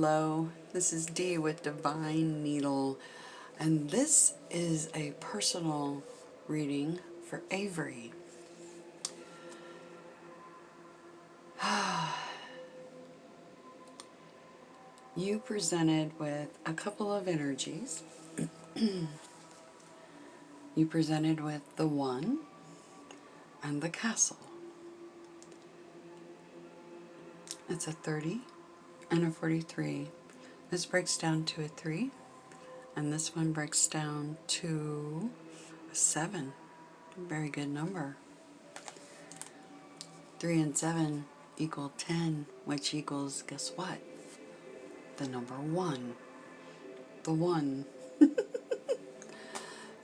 Hello, this is Dee with Divine Needle, and this is a personal reading for Avery. You presented with a couple of energies. You presented with the one and the castle. It's a 30 and a 43. This breaks down to a 3, and this one breaks down to a 7. Very good number. 3 and 7 equal 10, which equals, guess what? The number 1. The 1.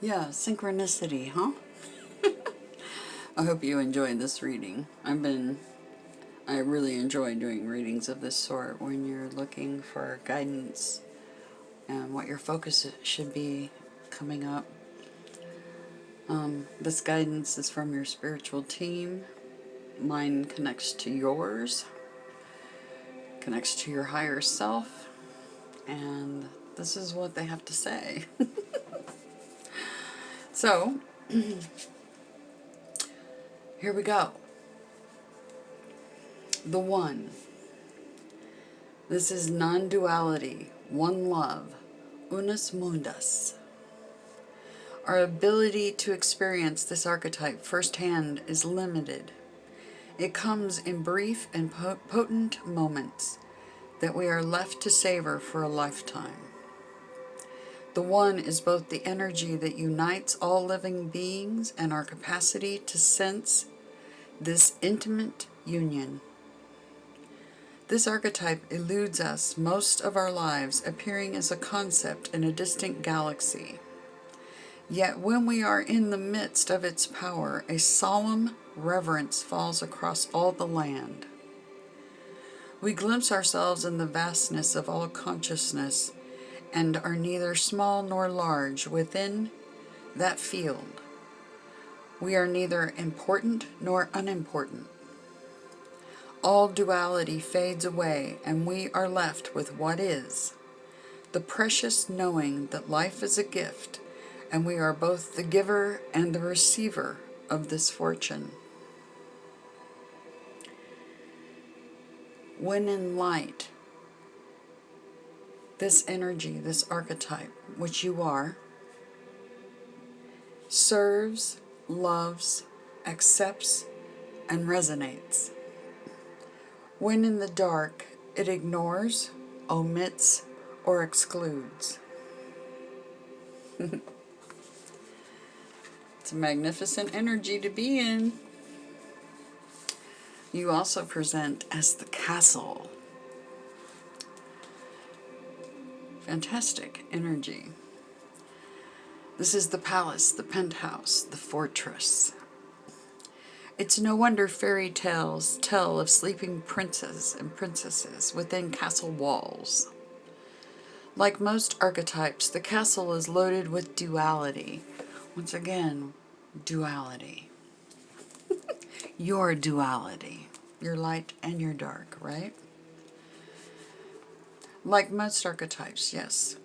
Yeah, synchronicity, huh? I hope you enjoyed this reading. I really enjoy doing readings of this sort when you're looking for guidance and what your focus should be coming up. This guidance is from your spiritual team. Mine connects to yours, connects to your higher self, and this is what they have to say. So, here we go. The one. This is non-duality, one love, unus mundus. Our ability to experience this archetype firsthand is limited. It comes in brief and potent moments that we are left to savor for a lifetime. The one is both the energy that unites all living beings and our capacity to sense this intimate union. This archetype eludes us most of our lives, appearing as a concept in a distant galaxy. Yet when we are in the midst of its power, a solemn reverence falls across all the land. We glimpse ourselves in the vastness of all consciousness and are neither small nor large within that field. We are neither important nor unimportant. All duality fades away, and we are left with what is, the precious knowing that life is a gift, and we are both the giver and the receiver of this fortune. When in light, this energy, this archetype, which you are, serves, loves, accepts, and resonates. When in the dark, it ignores, omits, or excludes. It's a magnificent energy to be in. You also present as the castle. Fantastic energy. This is the palace, the penthouse, the fortress. It's no wonder fairy tales tell of sleeping princes and princesses within castle walls. Like most archetypes, the castle is loaded with duality. Once again, duality. Your duality. Your light and your dark, right? Like most archetypes, yes.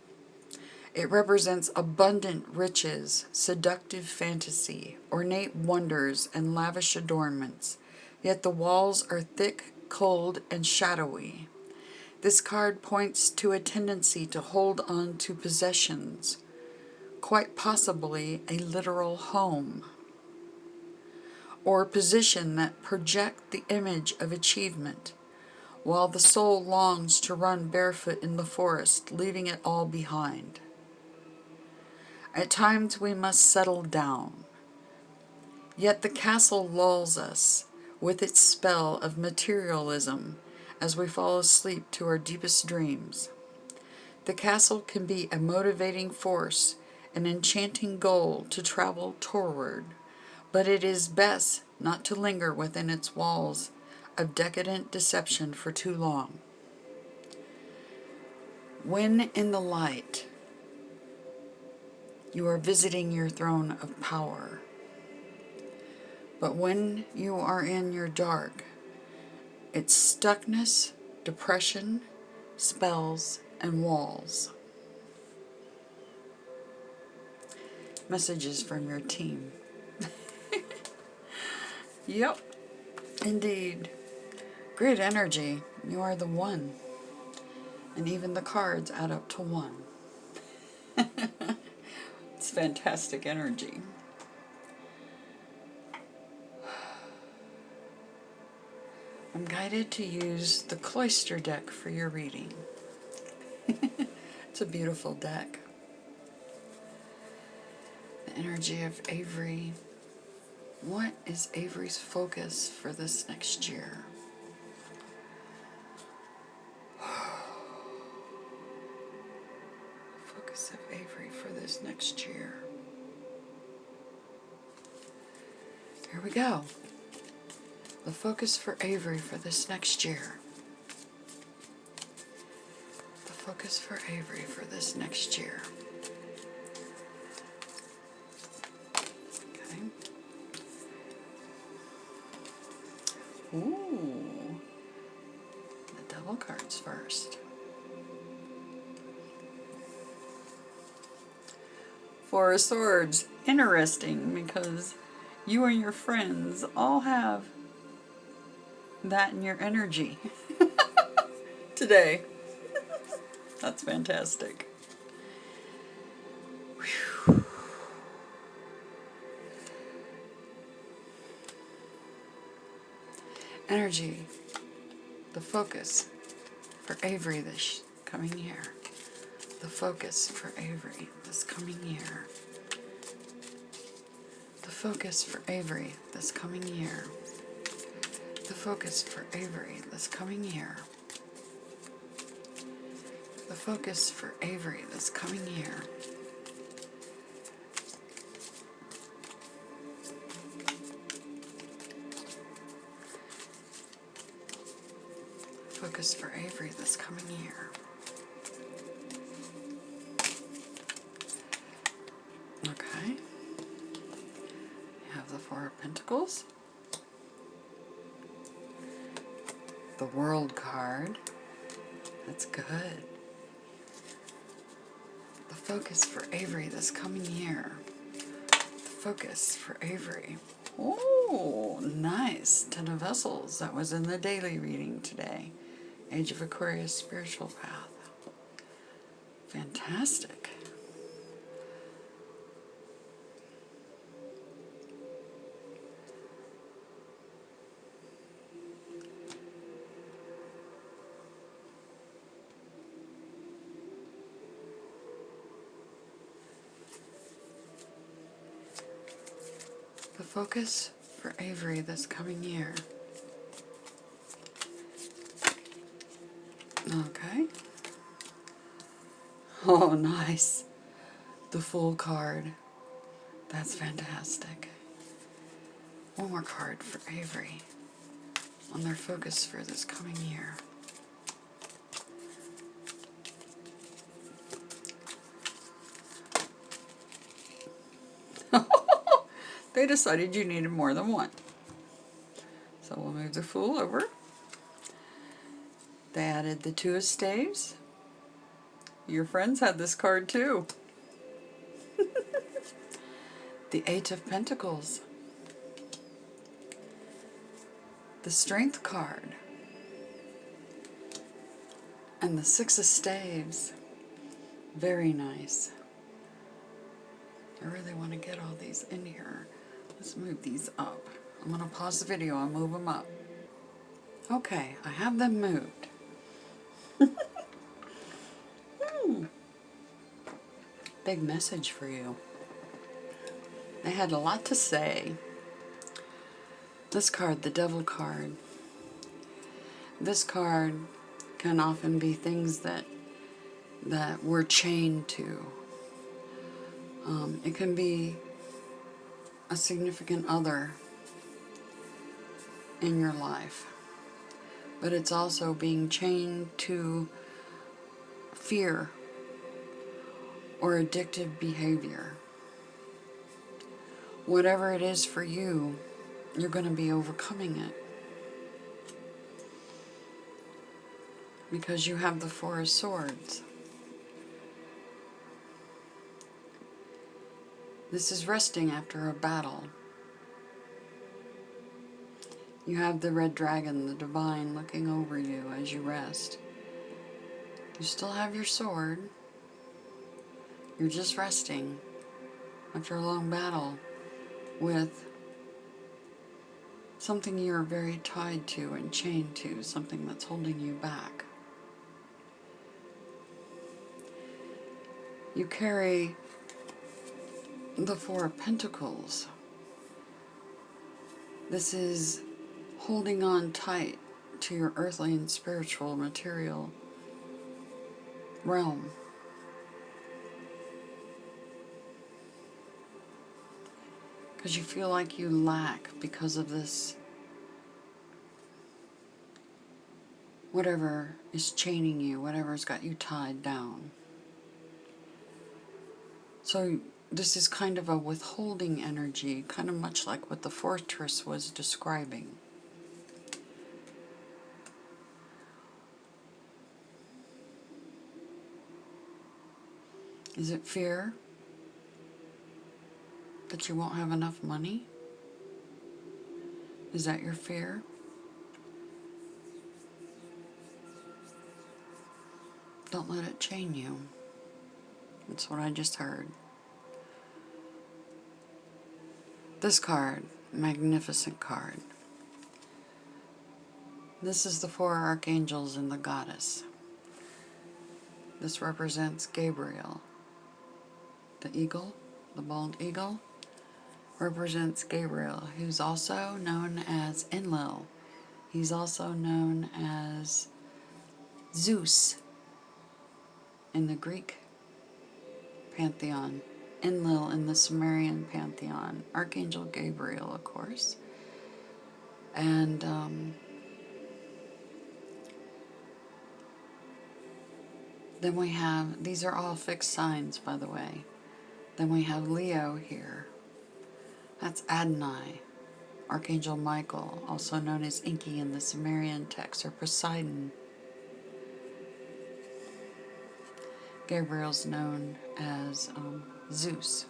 It represents abundant riches, seductive fantasy, ornate wonders, and lavish adornments. Yet the walls are thick, cold, and shadowy. This card points to a tendency to hold on to possessions, quite possibly a literal home, or a position that project the image of achievement, while the soul longs to run barefoot in the forest, leaving it all behind. At times we must settle down. Yet the castle lulls us with its spell of materialism as we fall asleep to our deepest dreams. The castle can be a motivating force, an enchanting goal to travel toward, but it is best not to linger within its walls of decadent deception for too long. When in the light, you are visiting your throne of power. But when you are in your dark, it's stuckness, depression, spells, and walls. Messages from your team. Yep, indeed. Great energy. You are the one. And even the cards add up to one. It's fantastic energy. I'm guided to use the Cloister deck for your reading. It's a beautiful deck. The energy of Avery. What is Avery's focus for this next year? Focus of Avery for this next year. Here we go. The focus for Avery for this next year. The focus for Avery for this next year. Okay. Ooh. The devil cards first. Four of Swords. Interesting, because you and your friends all have that in your energy today. That's fantastic. Whew. Energy, the focus for Avery this coming year. The focus for Avery this coming year. The focus for Avery this coming year. The focus for Avery this coming year. The focus for Avery this coming year. Focus for Avery this coming year. Okay. You have the Four of Pentacles. The World card. That's good. The focus for Avery this coming year. The focus for Avery. Oh, nice. Ten of Vessels. That was in the daily reading today. Age of Aquarius, spiritual path. Fantastic. The focus for Avery this coming year. Okay. Oh, nice. The Fool card. That's fantastic. One more card for Avery on their focus for this coming year. They decided you needed more than one. So we'll move the Fool over. They added the Two of Staves. Your friends had this card too. The Eight of Pentacles. The Strength card. And the Six of Staves. Very nice. I really want to get all these in here. Let's move these up. I'm going to pause the video and move them up. Okay, I have them moved. Big message for you. They had a lot to say. This card, the Devil card. This card can often be things that we're chained to. It can be a significant other in your life. But it's also being chained to fear or addictive behavior. Whatever it is for you, you're going to be overcoming it. because you have the Four of Swords. This is resting after a battle. You have the red dragon, the divine, looking over you as you rest. You still have your sword. You're just resting after a long battle with something you're very tied to and chained to, something that's holding you back. You carry the Four of Pentacles. This is holding on tight to your earthly and spiritual material realm. Because you feel like you lack because of this, whatever is chaining you, whatever's got you tied down. So this is kind of a withholding energy, kind of much like what the fortress was describing. Is it fear that you won't have enough money? Is that your fear? Don't let it chain you. That's what I just heard. This card, magnificent card. This is the four archangels and the goddess. This represents Gabriel. The eagle, the bald eagle, represents Gabriel, who's also known as Enlil. He's also known as Zeus in the Greek pantheon. Enlil in the Sumerian pantheon. Archangel Gabriel, of course. And then we have, these are all fixed signs, by the way. Then we have Leo here. That's Adonai. Archangel Michael, also known as Enki in the Sumerian text, or Poseidon. Gabriel's known as Zeus.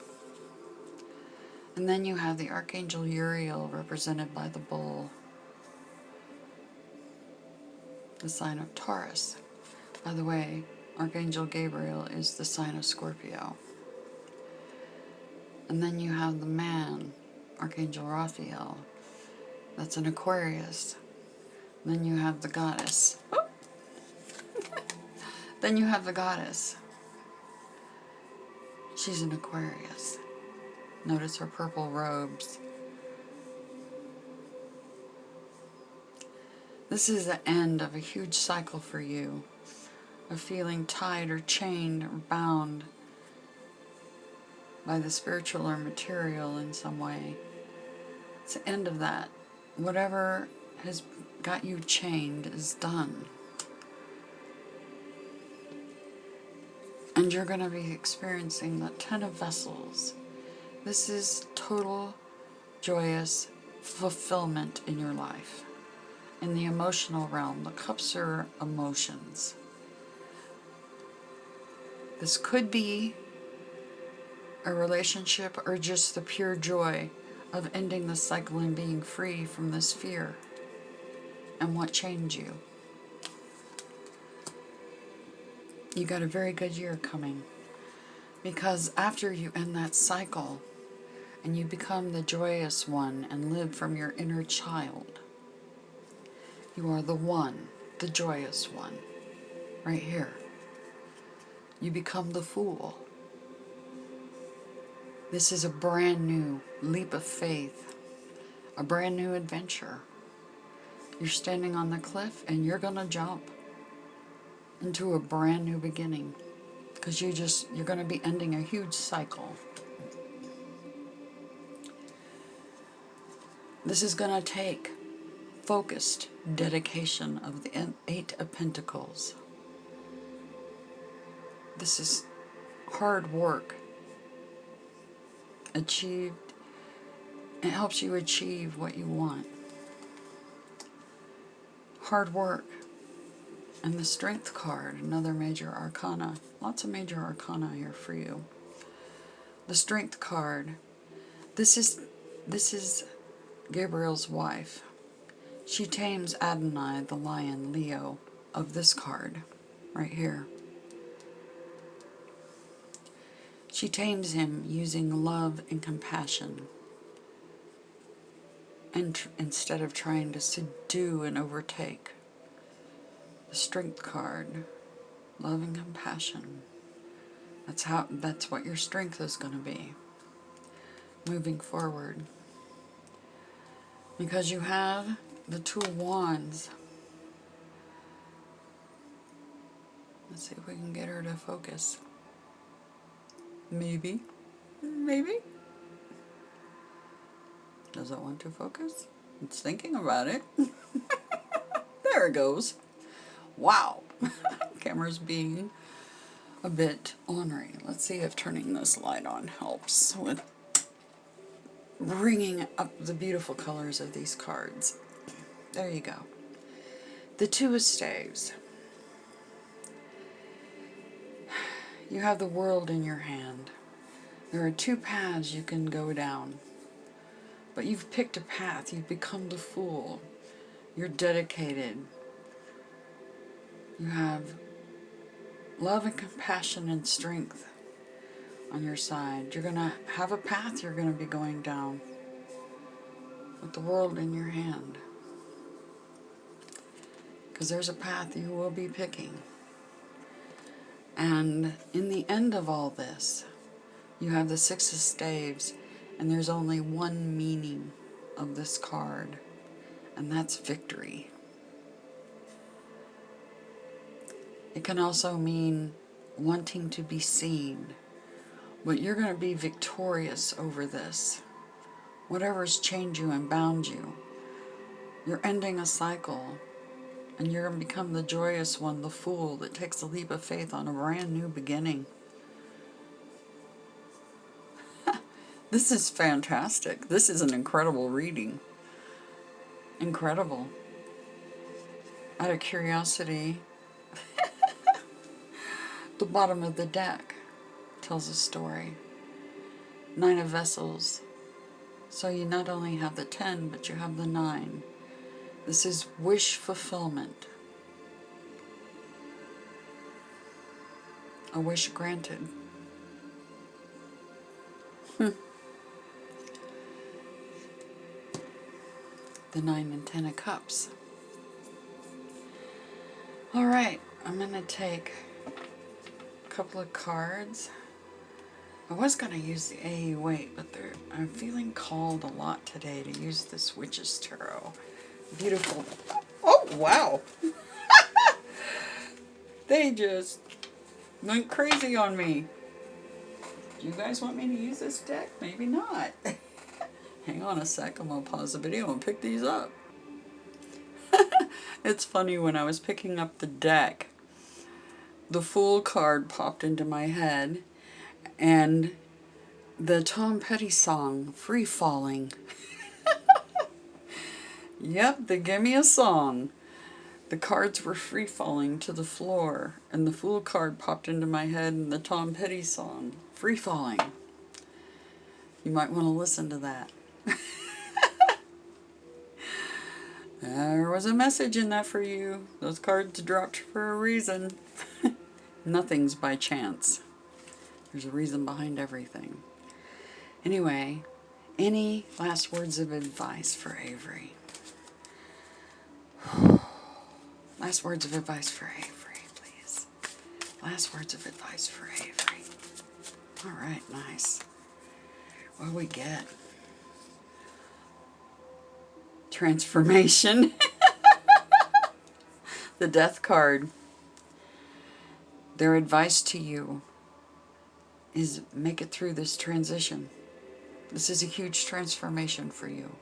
And then you have the Archangel Uriel, represented by the bull, the sign of Taurus. By the way, Archangel Gabriel is the sign of Scorpio. And then you have the man, Archangel Raphael, that's an Aquarius. And then you have the goddess. Then you have the goddess. She's an Aquarius. Notice her purple robes. This is the end of a huge cycle for you, of feeling tied or chained or bound by the spiritual or material in some way. It's the end of that. Whatever has got you chained is done. And you're going to be experiencing the Ten of Vessels. This is total, joyous fulfillment in your life. In the emotional realm, the cups are emotions. This could be a relationship or just the pure joy of ending the cycle and being free from this fear and what chained you. You got a very good year coming, because after you end that cycle and you become the joyous one and live from your inner child, you are the one, the joyous one, right here. You become the fool. This is a brand new leap of faith, a brand new adventure. You're standing on the cliff and you're gonna jump into a brand new beginning, because you're going to be ending a huge cycle. This is going to take focused dedication of the Eight of Pentacles. This is hard work achieved. It helps you achieve what you want. Hard work And the Strength card, another major arcana. Lots of major arcana here for you. The Strength card. This is Gabriel's wife. She tames Adonai, the lion, Leo, of this card, right here. She tames him using love and compassion, and instead of trying to subdue and overtake. The Strength card, love and compassion. That's what your strength is going to be moving forward. Because you have the Two of Wands. Let's see if we can get her to focus. Maybe. Maybe. Does it want to focus? It's thinking about it. There it goes. Wow. Camera's being a bit ornery. Let's see if turning this light on helps with bringing up the beautiful colors of these cards. There you go. The Two of Staves. You have the world in your hand. There are two paths you can go down. But you've picked a path. You've become the Fool. You're dedicated. You have love and compassion and strength on your side. You're going to have a path you're going to be going down with the world in your hand. Because there's a path you will be picking. And in the end of all this, you have the Six of Staves, and there's only one meaning of this card, and that's victory. It can also mean wanting to be seen, but you're going to be victorious over this. Whatever's chained you and bound you, you're ending a cycle. And you're going to become the joyous one, the Fool that takes a leap of faith on a brand new beginning. This is fantastic. This is an incredible reading. Incredible. Out of curiosity, the bottom of the deck tells a story. 9 of Vessels. So you not only have the 10, but you have the 9. This is wish fulfillment. A wish granted. The 9 and 10 of Cups. Alright, I'm going to take a couple of cards. I was going to use the AU8, but I'm feeling called a lot today to use this Witch's Tarot. Beautiful. Oh, wow. They just went crazy on me. Do you guys want me to use this deck? Maybe not. Hang on a sec. I'm going to pause the video and pick these up. It's funny, when I was picking up the deck, the Fool card popped into my head, and the Tom Petty song, Free Falling. Yep, they gave me a song. The cards were free falling to the floor, and the Fool card popped into my head, and the Tom Petty song, Free Falling. You might want to listen to that. There was a message in that for you. Those cards dropped for a reason. Nothing's by chance. There's a reason behind everything. Anyway, any last words of advice for Avery? Last words of advice for Avery, please. Last words of advice for Avery. Alright, nice. What do we get? Transformation. The Death card. Their advice to you is make it through this transition. This is a huge transformation for you.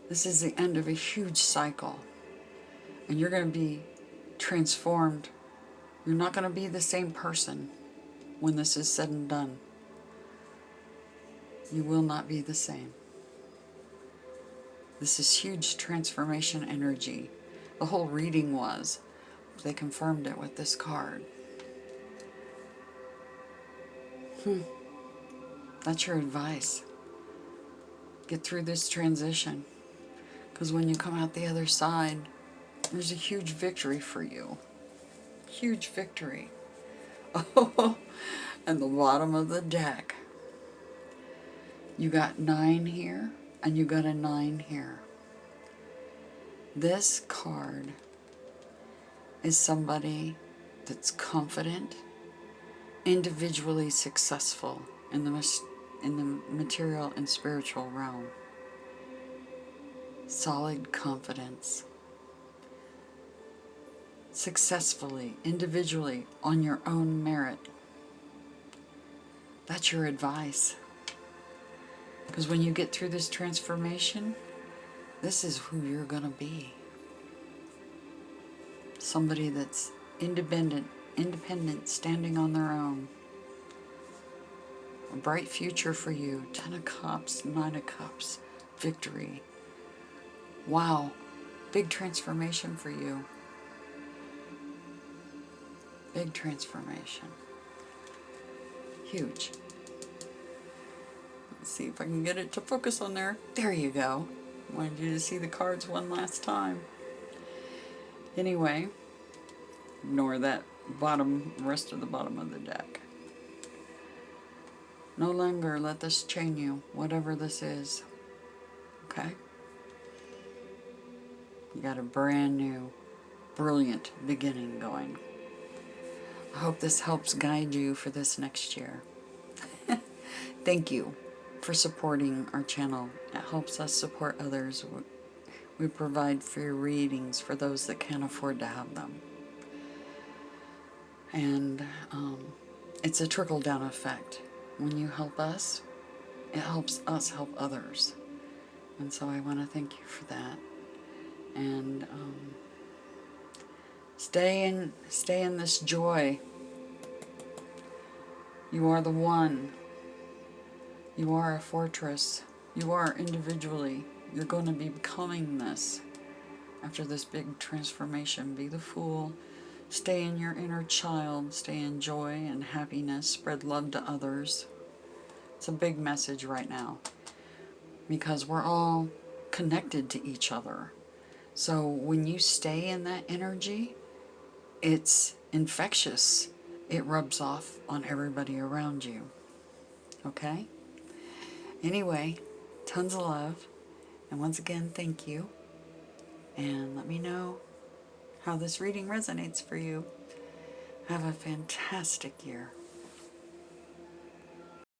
This is the end of a huge cycle. And you're going to be transformed. You're not going to be the same person when this is said and done. You will not be the same. This is huge transformation energy. the whole reading was. They confirmed it with this card. That's your advice. Get through this transition. Because when you come out the other side, there's a huge victory for you. Huge victory. Oh, and the bottom of the deck. You got 9 here, and you got a 9 here. This card is somebody that's confident, individually successful in the material and spiritual realm. Solid confidence. Successfully, individually, on your own merit. That's your advice. Because when you get through this transformation, this is who you're going to be. Somebody that's independent, standing on their own. A bright future for you. 10 of Cups, 9 of Cups. Victory. Wow. Big transformation for you. Big transformation. Huge. Let's see if I can get it to focus on there. There you go. Wanted you to see the cards one last time. Anyway, ignore that rest of the bottom of the deck. No longer let this chain you, whatever this is. Okay? You got a brand new, brilliant beginning going. I hope this helps guide you for this next year. Thank you for supporting our channel. It helps us support others. We provide free readings for those that can't afford to have them. And it's a trickle-down effect. When you help us, it helps us help others. And so I want to thank you for that. And stay in this joy. You are the one. You are a fortress. You are individually. You're going to be becoming this after this big transformation. Be the Fool. Stay in your inner child. Stay in joy and happiness. Spread love to others. It's a big message right now because we're all connected to each other. So when you stay in that energy, it's infectious. It rubs off on everybody around you. Okay? Anyway, tons of love. And once again, thank you. And let me know how this reading resonates for you. Have a fantastic year.